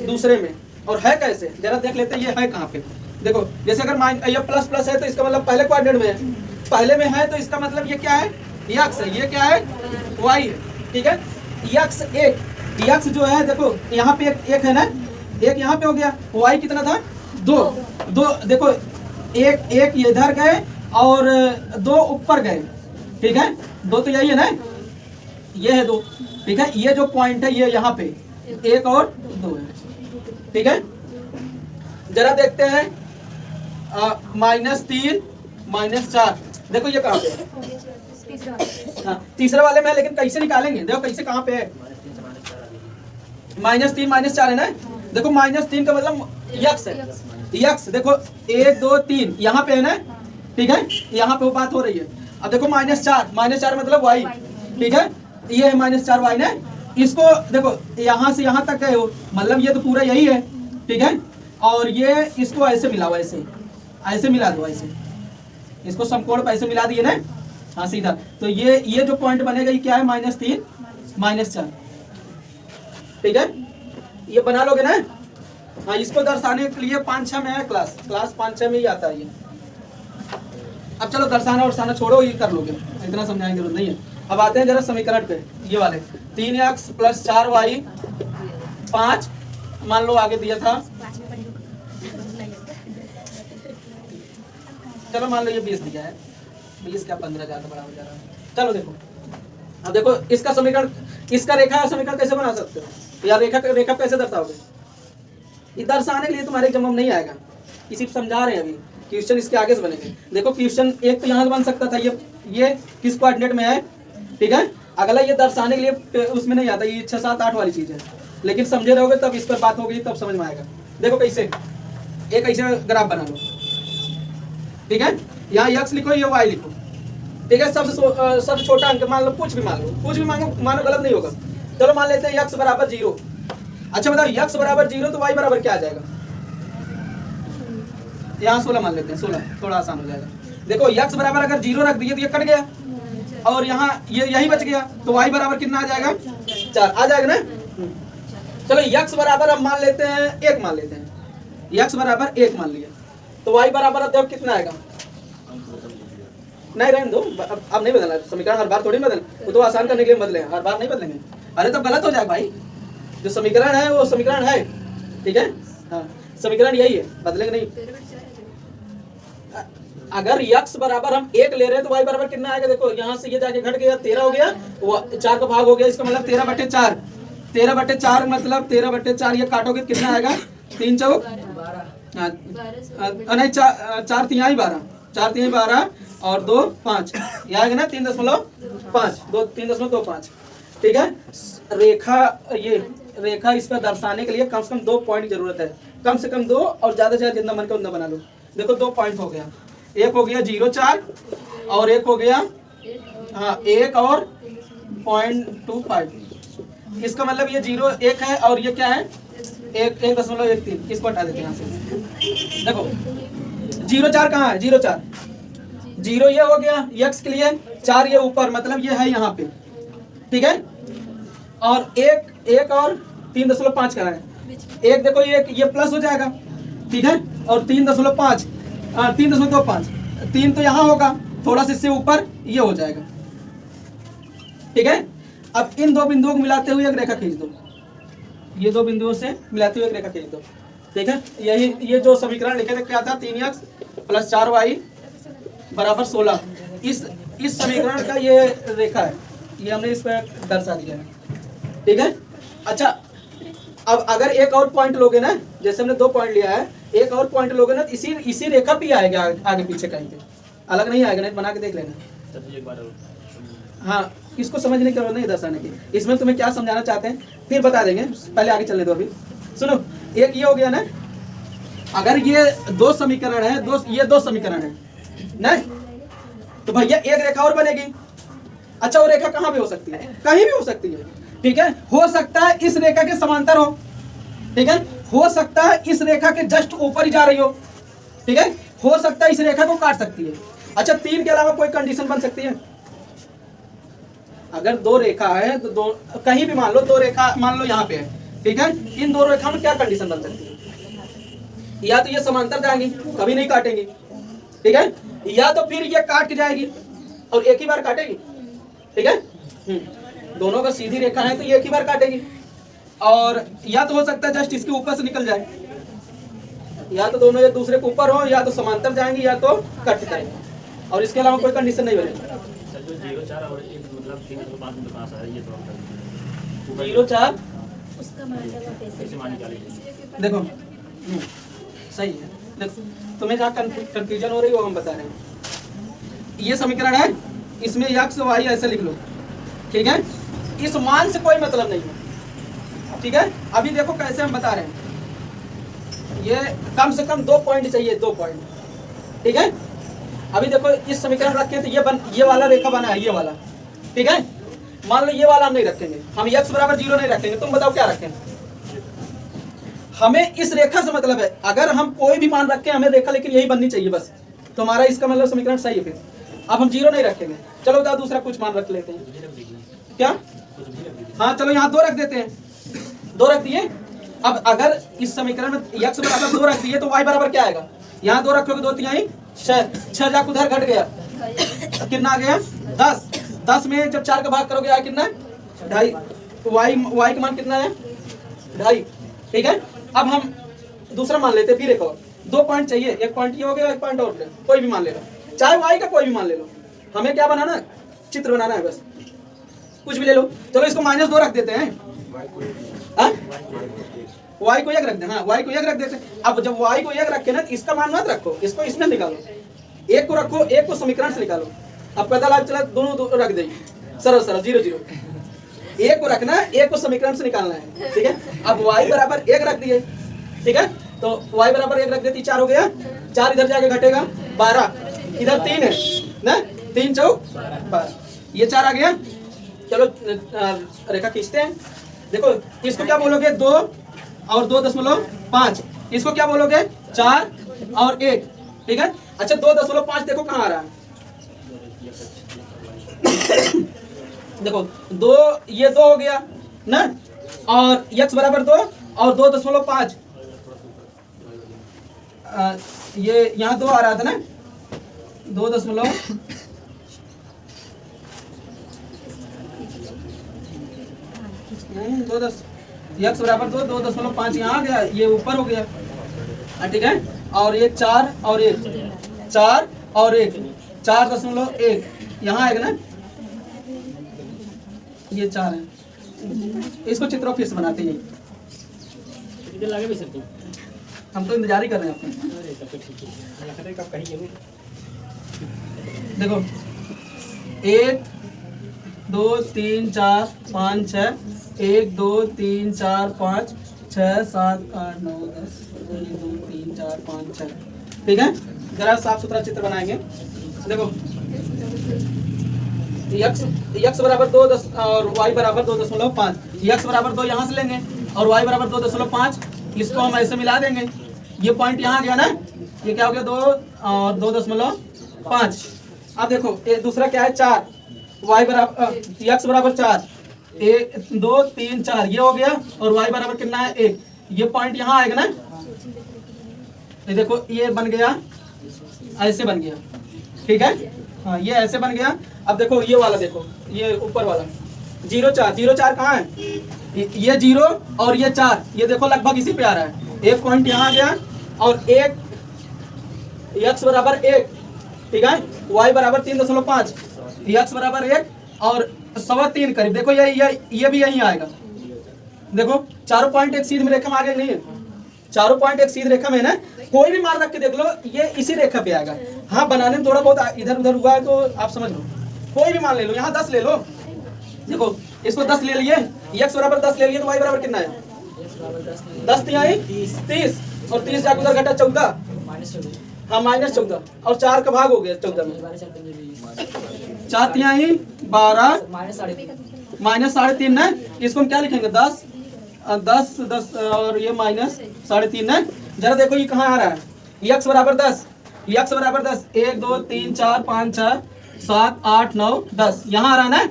दूसरे में। और है कैसे, जरा देख लेते हैं, ये है कहाँ पे। देखो जैसे अगर ये प्लस प्लस है तो इसका मतलब पहले कोऑर्डिनेट में है, पहले में है तो इसका मतलब ये क्या है, एक्स है, ये क्या है, वाई है, ठीक है। एक्स एक्स जो है, देखो यहाँ पे एक है ना, एक यहाँ पे हो गया, वाई कितना था 2 देखो, एक इधर गए और 2 ऊपर गए, ठीक है, दो तो यही है ना, ये है दो, ठीक है। ये जो पॉइंट है ये यहाँ पे 1 और 2 है, ठीक है। जरा देखते हैं -3 -4, देखो ये कहाँ पे है, हाँ, तीसरे वाले में है, लेकिन कैसे निकालेंगे, देखो कैसे कहाँ पे है, -3 -4 है ना। देखो -3 का मतलब यक्स है, यक्स देखो 1 2 3 यहाँ पे है ना, ठीक है, यहाँ पे वो बात हो रही है। अब देखो -4 मतलब y, ठीक है, ये है -4y ना। इसको देखो यहाँ से यहाँ तक है वो, मतलब ये तो पूरा यही है, ठीक है। और ये इसको ऐसे मिलाओ, ऐसे ऐसे मिला दो, ऐसे इसको समकोण पे ऐसे मिला दिए ना, हाँ सीधा। तो ये जो पॉइंट बनेगा ये क्या है, -3 -4, ठीक है, ये बना लोगे ना। हाँ, इसको दर्शाने के लिए 5-6 में है क्लास 5-6 में ही आता है ये। अब चलो दर्शाना और छोड़ो, ये कर लोगे, इतना समझाने की जरूरत नहीं है। अब आते हैं जरा समीकरण पे, ये वाले 3x + 4y 5, मान लो आगे दिया था, चलो मान लो ये 20 दिया है, 20 क्या 15 ज्यादा बड़ा हो जा रहा है। चलो देखो, अब देखो इसका समीकरण, इसका रेखा समीकरण कैसे बना सकते हो, या रेखा कैसे दर्शाओगे, ये दर्शाने के लिए तुम्हारे एग्जाम में नहीं आएगा, इसी समझा रहे हैं अभी, क्वेश्चन इसके आगे से बनेंगे। देखो क्वेश्चन एक तो यहाँ से बन सकता था, ये किस कोऑर्डिनेट में है, ठीक है। अगला ये दर्शाने के लिए उसमें नहीं आता, ये 6 7 8 वाली चीज है, लेकिन समझे रहोगे तब इस पर बात होगी, तब समझ में आएगा। देखो कैसे, एक ऐसे ग्राफ बना लो, ठीक है, यहाँ x लिखो, ये y लिखो, ठीक है। सबसे छोटा अंक मान लो, कुछ भी मानो गलत नहीं होगा। चलो मान लेते हैं x = 0। अच्छा बताओ x = 0 तो y बराबर क्या आ जाएगा, यहाँ 16 मान लेते हैं, 16 थोड़ा आसान हो जाएगा। देखो x बराबर अगर 0 रख दिए तो ये कट गया, और यहाँ ये यही बच गया, तो y बराबर कितना आ जाएगा, 4 आ जाएगा ना। चलो x बराबर अब मान लेते हैं 1, मान लेते हैं x बराबर 1 मान लिया, तो y बराबर अब देखो कितना आएगा, नहीं रहने दो, अब नहीं बदलना समीकरण, हर बार थोड़ी बदल, वो तो आसान करने के लिए बदले, हर बार नहीं बदलेंगे, अरे तब गलत हो जाएगा भाई। जो समीकरण है वो समीकरण है, ठीक है, हाँ समीकरण यही है, बदलेंगे नहीं। अगर x बराबर हम 1 ले रहे हैं तो y बराबर कितना आएगा, देखो यहाँ से ये जाके घट गया, 13 हो गया, 4 का भाग हो गया, इसका मतलब 13/4, 13/4 मतलब 13/4, ये काटोगे कितना आएगा, 3 चौक नहीं 4 तिहाई 12, 4 तिहाई 12 और 2 5, ये आएगा ना 3.5, 3.25, ठीक है। ये रेखा इस पर दर्शाने के लिए कम से कम 2 पॉइंट की जरूरत है, कम से कम 2, और ज्यादा से ज्यादा जितना मन का उतना बना लो। देखो 2 पॉइंट हो गया, एक हो गया 0.4 और एक हो गया 1 और 0.25, इसका मतलब ये 0 1 है और ये क्या है 1.13, इसको हटा देते हैं यहाँ से। देखो 0.4 कहाँ है, 0.4 0 ये हो गया x के लिए, 4 ये ऊपर, मतलब ये है यहाँ पे, ठीक है। और 1 और 3.5 का है, एक देखो ये प्लस हो जाएगा, ठीक है, और 3.5 3.25, 3 तो यहाँ होगा, थोड़ा सा इससे ऊपर ये हो जाएगा, ठीक है। अब इन 2 बिंदुओं को मिलाते हुए एक रेखा खींच दो, ये 2 बिंदुओं से मिलाते हुए एक रेखा खींच दो, ठीक है। ये जो समीकरण लिखे थे क्या था, 3x + 4y = 16, इस समीकरण का ये रेखा है, ये हमने इस पर दर्शा दिया है, ठीक है। अच्छा अब अगर एक और पॉइंट लोगे ना, जैसे हमने 2 पॉइंट लिया है, एक और पॉइंट लोगे ना, इसी रेखा पे आएगा, आगे पीछे कहीं पे अलग नहीं आएगा, नहीं बना के देख लेना। हाँ इसको समझने की जरूरत नहीं दर्शाने की, इसमें तुम्हें क्या समझाना चाहते हैं फिर बता देंगे, पहले आगे चलने दो। अभी सुनो, एक ये हो गया ना, अगर ये 2 समीकरण है, ये 2 समीकरण है ना, तो भैया एक रेखा और बनेगी। अच्छा वो रेखा कहाँ पे हो सकती है, कहीं भी हो सकती है, ठीक है। हो सकता है इस रेखा के समांतर हो, ठीक है, हो सकता है इस रेखा के जस्ट ऊपर ही जा रही हो, ठीक है, हो सकता है इस रेखा को काट सकती है। अच्छा 3 के अलावा कोई कंडीशन बन सकती है, अगर 2 रेखा है तो 2 कहीं भी मान लो, 2 रेखा मान लो यहाँ पे है, ठीक है, इन 2 रेखाओं में क्या कंडीशन बन सकती है, या तो ये समांतर जाएंगी, कभी नहीं काटेंगी, ठीक है, या तो फिर ये काट के जाएगी और एक ही बार काटेगी, ठीक है। दोनों का सीधी रेखा है तो ये एक ही बार काटेगी, और या तो हो सकता है जस्ट इसके ऊपर से निकल जाए, या तो दोनों एक दूसरे के ऊपर हो, या तो समांतर जाएंगी या तो कट जाएंगी, और इसके अलावा कोई कंडीशन नहीं बनेगी। जो 0 4 और 1 मतलब 3 तो 5 में कहां से है ये थोड़ा बता दीजिए। 0 4 उसका मतलब कैसे मान निकालेंगे? देखो सही है। देखो तुम्हें जहाँ कंफ्यूजन हो रही है वो हम बता रहे हैं। ये समीकरण है, इसमें x y ऐसे लिख लो, ठीक है। इस मान से कोई मतलब नहीं है, ठीक है। अभी देखो कैसे हम बता रहे हैं, ये कम से कम 2 पॉइंट चाहिए, 2 पॉइंट, ठीक है। अभी देखो इस समीकरण रखें तो ये वाला रेखा बना है, ये वाला, ठीक है। मान लो ये वाला हम नहीं रखेंगे, हम x बराबर 0 नहीं रखेंगे, तुम बताओ क्या रखें। हमें इस रेखा से मतलब है, अगर हम कोई भी मान रखें हमें रेखा लेकिन यही बननी चाहिए बस, तो हमारा इसका मतलब समीकरण सही है। फिर अब हम 0 नहीं रखेंगे, चलो बताओ दूसरा कुछ मान रख लेते हैं। क्या? हाँ चलो यहाँ 2 रख देते हैं, 2 रख दिए। अब अगर इस समीकरण में x बराबर 2 रख दिए तो y बराबर क्या आएगा? यहाँ 2 रखोगे 2 तिहाई 6, 6 जाकर उधर घट गया, कितना आ गया? 10। 10 में जब 4 का भाग करोगे आया कितना? 2.5। y का मान कितना है? 2.5, ठीक है। अब हम दूसरा मान लेते हैं, फिर एक और 2 पॉइंट चाहिए, 1 पॉइंट ये हो गया, 1 पॉइंट और ले, कोई भी मान ले लो, चाहे y का कोई भी मान ले लो। हमें क्या बनाना है? चित्र बनाना है, बस कुछ भी ले लो। चलो इसको -2 रख देते हैं, हाँ? y को 1 रख दे, हाँ y को 1 रख देते हैं। अब जब y को 1 रखे ना, इसका मान मत रखो, इसको इसमें निकालो, 1 को रखो, 1 को समीकरण से निकालो। अब पता लग चला दोनों रख देंगे, सरल 0 0। 1 को रखना है, 1 को समीकरण से निकालना है, ठीक है। अब y बराबर 1 रख दिए, ठीक है, तो y बराबर 1 रख देती, 4 हो गया, 4 इधर जाके घटेगा 12, इधर 3 है ना, 3 चौक 12, ये 4 आ गया। चलो रेखा खींचते हैं। देखो इसको क्या बोलोगे? 2 और 2.5, इसको क्या बोलोगे? 4 और 1, ठीक है। अच्छा 2.5 देखो कहाँ आ रहा है, देखो 2, ये 2 हो गया ना, और x बराबर 2 और 2.5, ये यहाँ 2 आ रहा था ना, 2 दशमलव x बराबर 2, 2.5 यहाँ आ गया, ये ऊपर हो गया, ठीक है। और ये 4 और 1, 4 और 1, 4.1 यहाँ आएगा ना, ये 4 है। इसको चित्रों फिर से बनाते हैं, कितने लगे भी सकते हैं? हम तो इंतजार ही कर रहे हैं आपका। देखो 1 2 3 4 5 6, 1 2 3 4 5 6 7 8 9 10, 1 2 3 4 5 6, ठीक है। जरा साफ सुथरा चित्र बनाएंगे। देखो x बराबर 2 और y बराबर 2.5, x बराबर 2 यहाँ से लेंगे और y बराबर 2.5, इसको हम ऐसे मिला देंगे। ये पॉइंट यहाँ गया ना, ये क्या हो गया? 2 और 2.5। अब देखो ये दूसरा क्या है? 4, y बराबर x बराबर 4, 1 2 3 4 ये हो गया, और y बराबर कितना है? 1। ये पॉइंट यहाँ आएगा ना, ये देखो ये बन गया, ऐसे बन गया, ठीक है। हाँ ये ऐसे बन गया। अब देखो ये वाला, देखो ये ऊपर वाला 0 4, 0 4 कहाँ है? ये 0 और ये 4, ये देखो लगभग इसी पे आ रहा है। एक पॉइंट यहाँ आ गया, और 1 x बराबर 1, ठीक है, y बराबर 3.5, x बराबर 1 और 3.25 करीब। देखो ये भी यहीं आएगा। देखो चारों पॉइंट एक सीधी रेखा में आ गए, नहीं है? चारों पॉइंट एक सीधी रेखा में है ना, कोई भी मान रख के देख लो, ये इसी रेखा पे आएगा। हाँ बनाने में थोड़ा बहुत इधर उधर हुआ है तो आप समझ लो, कोई भी मान ले लो, यहाँ 10 ले लो। देखो इसको 10 ले लिए, x बराबर 10 ले लिए, तो y बराबर कितना है? 10 तिहाई 30, और 30 जाकर उधर घटा 14, हाँ -14, और 4 का भाग हो गया 14 में, 4 तिहाई 12 -3.5 ना, इसको हम क्या लिखेंगे? 10 और ये -3.5 ना। जरा देखो ये कहाँ आ रहा है? x बराबर 10, x बराबर 10, 1 2 3 4 5 6 7 8 9 10 यहाँ आ रहा है ना।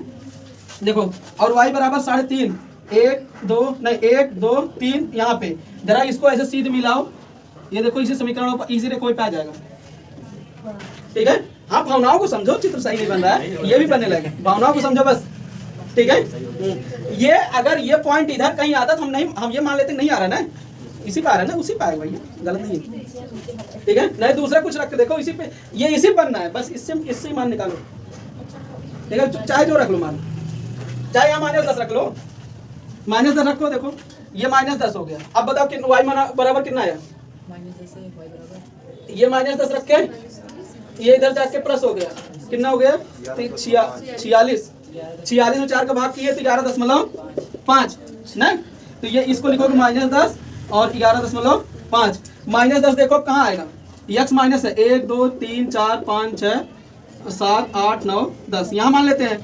देखो और y बराबर 3.5, 1 2 नहीं 1 2 3 यहाँ पे। जरा इसको ऐसे सीधे मिलाओ, ये देखो इसी समीकरणों पर इजी रेखा पे आ जाएगा, ठीक है। हाँ भावनाओं को समझो, चित्र सही नहीं बन रहा है, ये भी बनने लगे, भावनाओं को समझो बस, ठीक है। ये अगर ये पॉइंट इधर कहीं आता तो हम ये मान लेते नहीं आ रहा ना, इसी पे आ रहा है ना, उसी पे आएगा भैया, गलत नहीं, ठीक है। नहीं दूसरा कुछ रख के देखो, इसी पे, ये इसी बनना है बस, इससे मान निकालो, ठीक है, चाहे जो रख लो मान, चाहे यहाँ -10 रख लो, -10 रखो। देखो ये -10 हो गया। अब बताओ कि y बराबर कितना आया, ये -10 रख के ये इधर जाके प्लस हो गया, कितना हो गया 46। 46 में 4 का भाग किए तो 11.5 ना, तो ये इसको लिखोगे -10 और 11.5। -10 देखो कहाँ आएगा, x माइनस है 1 2 3 4 5 6 7 8 9 10, यहाँ मान लेते हैं।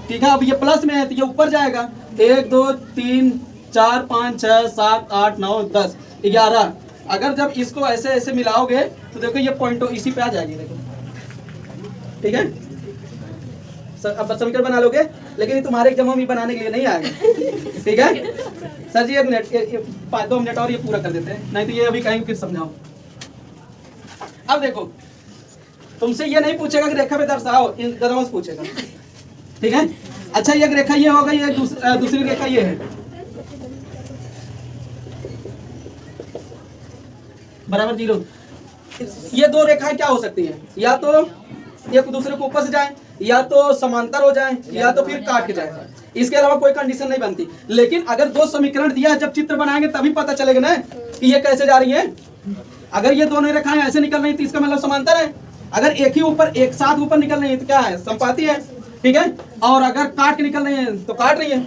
ठीक है, अब ये प्लस में है तो ये ऊपर जाएगा 1 2 3 4 5 6 7 8 9 10 11। अगर जब इसको ऐसे ऐसे मिलाओगे तो देखो ये पॉइंट इसी पे आ जाएगी। देखो ठीक है सर, अब समीकरण बना लोगे, लेकिन ये तुम्हारे एग्जाम में बनाने के लिए नहीं आएगा। ठीक है सर जी, 1 मिनट 2 मिनट और ये पूरा कर देते हैं, नहीं तो ये अभी कहेंगे फिर समझाओ। अब देखो तुमसे ये नहीं पूछेगा कि रेखा पे दर्शाओ, इन कदमों से पूछेगा। ठीक है, अच्छा एक रेखा ये होगा, ये दूसरी रेखा ये है, बराबर 0। ये दो रेखाएं क्या हो सकती हैं, या तो एक दूसरे को ऊपर से जाए, या तो समांतर हो जाए, या तो फिर काट के जाए। इसके अलावा कोई कंडीशन नहीं बनती। लेकिन अगर दो समीकरण दिया है, जब चित्र बनाएंगे तभी पता चलेगा ना कि ये कैसे जा रही है। अगर ये दोनों रेखाएं ऐसे निकल रही तो इसका मतलब समांतर है। अगर एक ही ऊपर एक साथ ऊपर निकल रही है तो क्या है, संपाती है। ठीक है, और अगर काट के निकल रही है तो काट रही है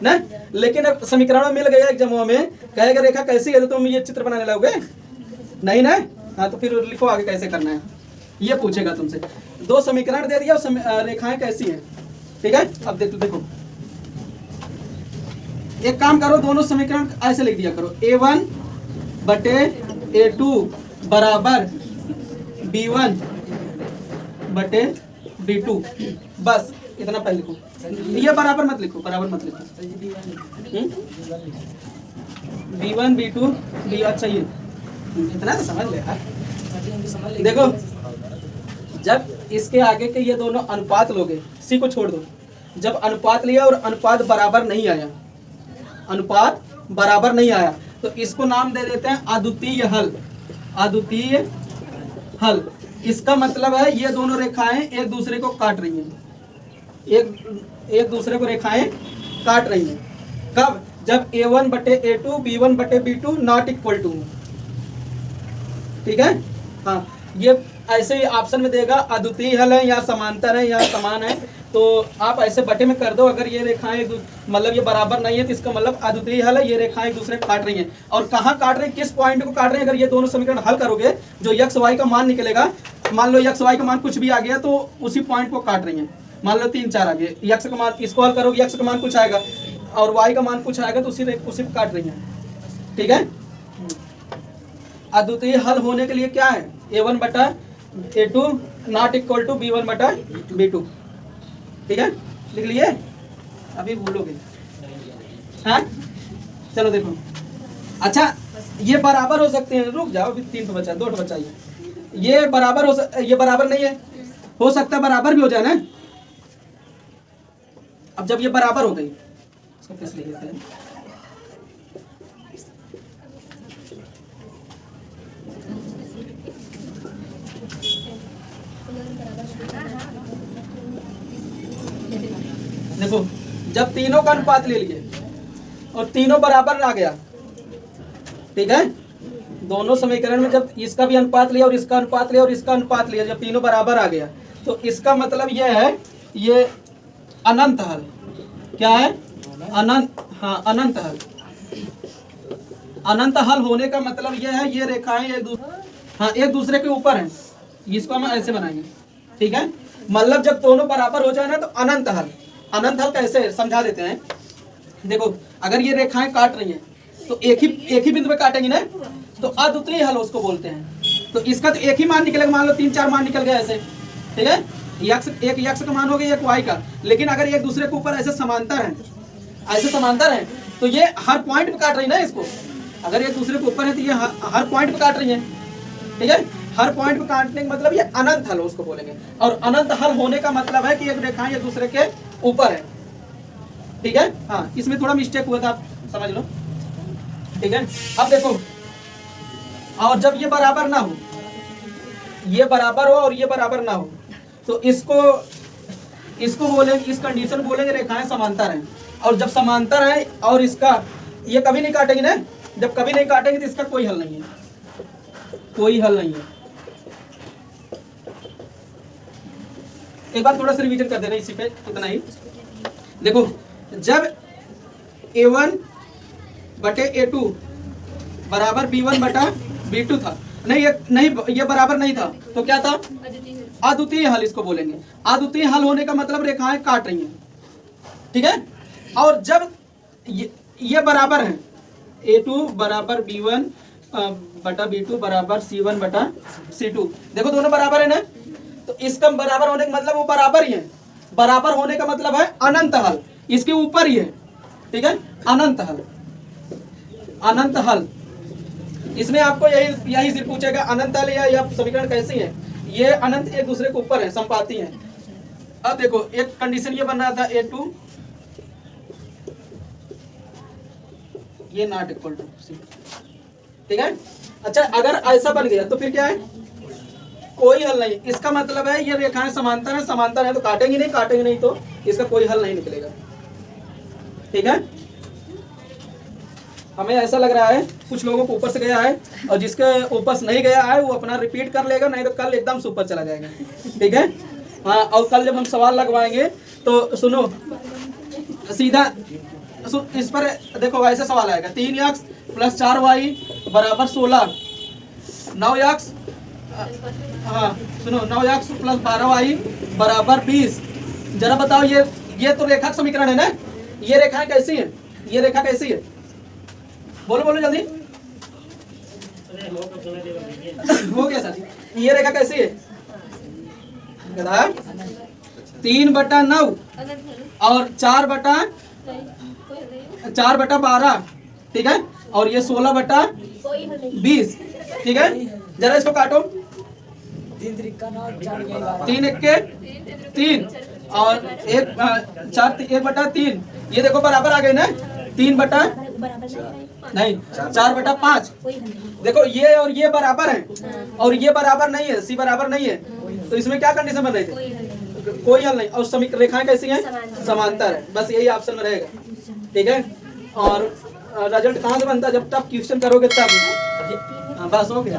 ना। लेकिन अब समीकरण में मिल गया एग्जाम में, कहेगा रेखा कैसी है तो तुम ये चित्र बनाने लगोगे नहीं ना। हाँ तो फिर लिखो आगे कैसे करना है, ये पूछेगा तुमसे। दो समीकरण दे दिया, रेखाएं कैसी हैं। ठीक है, अब देखो एक काम करो, दोनों समीकरण ऐसे लिख दिया करो, A1 बटे A2 बराबर B1 बटे B2, बस इतना पहले लिखो। ये बराबर मत लिखो, बराबर मत लिखो। B1 B2 B, अच्छा ये इतना तो समझ ले यार। देखो जब इसके आगे के ये दोनों अनुपात लोगे, सी को छोड़ दो, जब अनुपात लिया और अनुपात बराबर नहीं आया, अनुपात बराबर नहीं आया तो इसको नाम दे देते हैं अद्वितीय हल। अद्वितीय हल, इसका मतलब है ये दोनों रेखाएं एक दूसरे को काट रही हैं, एक दूसरे को रेखाएं काट रही हैं। कब, जब A1 बटे A2 B1 बटे B2 नॉट इक्वल टू। ठीक है, हाँ ये ऐसे ही ऑप्शन में देगा अद्वितीय हल है या समांतर है या समान है, तो आप ऐसे बटे में कर दो। अगर ये रेखाएं मतलब ये बराबर नहीं है तो इसका मतलब अद्वितीय हल है, ये रेखाएं एक दूसरे को काट रही हैं। और कहाँ काट रही है, किस पॉइंट को काट रही है, अगर ये दोनों समीकरण हल करोगे जो x y का मान निकलेगा, मान लो x y का मान कुछ भी आ गया तो उसी पॉइंट को काट रही है। मान लो 3 4 आ गए, x का मान, इसको हल करोगे x का मान कुछ आएगा और y का मान कुछ आएगा तो उसी को काट रही है। ठीक है, अद्वितीय हल होने के लिए क्या है, A1 बटा A2 not equal to B1 बटा B2। ठीक है, लिख लिए, अभी भूलोगे। हाँ चलो देखो, अच्छा ये बराबर हो सकते हैं, रुक जाओ अभी 3 बचा, 2 बचा। ये बराबर ये बराबर नहीं है, हो सकता है बराबर भी हो जाए ना। अब जब ये बराबर हो गई, इसको किस लिख लेते हैं, देखो जब तीनों का अनुपात ले लिए और तीनों बराबर आ गया। ठीक है, दोनों समीकरण में जब इसका भी अनुपात लिया और इसका अनुपात लिया और इसका अनुपात लिया, जब तीनों बराबर आ गया तो इसका मतलब यह है ये अनंत हल। क्या है, अनंत, हाँ अनंत हल। अनंत हल होने का मतलब यह है ये रेखाएं एक दूसरे के ऊपर हैं, इसको हम ऐसे बनाएंगे। ठीक है, मतलब जब दोनों बराबर हो जाए ना तो अनंत हल। अनंत हल कैसे समझा देते हैं, देखो अगर ये रेखाएं काट रही हैं तो एक ही बिंदु पे काटेंगी ना, तो अद्वितीय हल उसको बोलते हैं। तो इसका तो एक ही मान निकलेगा, मान लो 3 4 मान निकल गया ऐसे। ठीक है, एक x का मान हो गया, एक y का। लेकिन अगर एक दूसरे के ऊपर ऐसे समांतर है तो ये हर पॉइंट पे काट रही है ना इसको। अगर एक दूसरे के ऊपर है तो ये हर पॉइंट पे काट रही है। ठीक है, हर पॉइंट पे काटने का मतलब ये अनंत हल उसको बोलेंगे। और अनंत हल होने का मतलब है कि एक रेखाएं एक दूसरे के ऊपर है। ठीक है, हाँ इसमें थोड़ा मिस्टेक हुआ था, आप समझ लो। ठीक है, अब देखो, और जब ये बराबर ना हो, ये बराबर हो और ये बराबर ना हो, तो इसको इसको बोलेंगे, इस कंडीशन बोलेंगे रेखाएं समांतर हैं। और जब समांतर है और इसका ये कभी नहीं काटेंगे ना, जब कभी नहीं काटेंगे तो इसका कोई हल नहीं है, कोई हल नहीं है। एक बार थोड़ा सा रिवीजन कर देना इसी पे, इतना ही। देखो जब A1 बटे A2 बराबर B1 बटा B2 था, नहीं ये बराबर नहीं था तो क्या था, अद्वितीय हल इसको बोलेंगे। अद्वितीय हल होने का मतलब रेखाएं काट रही हैं, ठीक है। और जब ये बराबर है, A2 बराबर B1 बटा B2 बराबर C1 बटा C2, देखो दोनों बराबर है ना, तो इसका बराबर होने का मतलब वो बराबर ही है। बराबर होने का मतलब है अनंत हल, इसके ऊपर ही है, ठीक है, अनंत हल। अनंत हल इसमें आपको यही सिर्फ पूछेगा अनंत हल या यह समीकरण कैसी है, ये अनंत एक दूसरे के ऊपर है, संपाती है। अब देखो एक कंडीशन ये बन रहा था A2 ये नॉट इक्वल टू C, ठीक है। अच्छा अगर ऐसा बन गया तो फिर क्या है, कोई हल नहीं। इसका मतलब है ये रेखाएं समांतर है, समांतर है तो काटेंगे नहीं तो इसका कोई हल नहीं निकलेगा, ठीक है। हमें ऐसा लग रहा है कुछ लोगों को ऊपर से गया है और जिसके ऊपर से नहीं गया है वो अपना रिपीट कर लेगा, नहीं तो कल एकदम से ऊपर चला जाएगा, ठीक है। हाँ, और कल जब हम सवाल लगवाएंगे तो सुनो सीधा इस पर देखो, ऐसा सवाल आएगा 3x + 4y बराबर 16, 9x, हाँ सुनो 9x + 12y बराबर 20। जरा बताओ ये तो रेखा समीकरण है ना, ये रेखाएं कैसी है, ये रेखा कैसी है, बोलो जल्दी। हो गया सर, ये रेखा कैसी है, 3/9 और 4/12, ठीक है, और ये 16/20, ठीक है। जरा इसको काटो, 3 1 3 और 1/3, ये देखो बराबर आ गए ना, 4/5। देखो ये और ये बराबर है और ये बराबर नहीं है, C बराबर नहीं है, तो इसमें क्या कंडीशन बन रही थी, कोई हल नहीं। और समीकरण रेखाएं कैसी हैं, समांतर है, बस यही ऑप्शन में रहेगा, ठीक है। और रिजल्ट कहाँ से बनता है, जब तक क्वेश्चन करोगे तब, बस हो गया।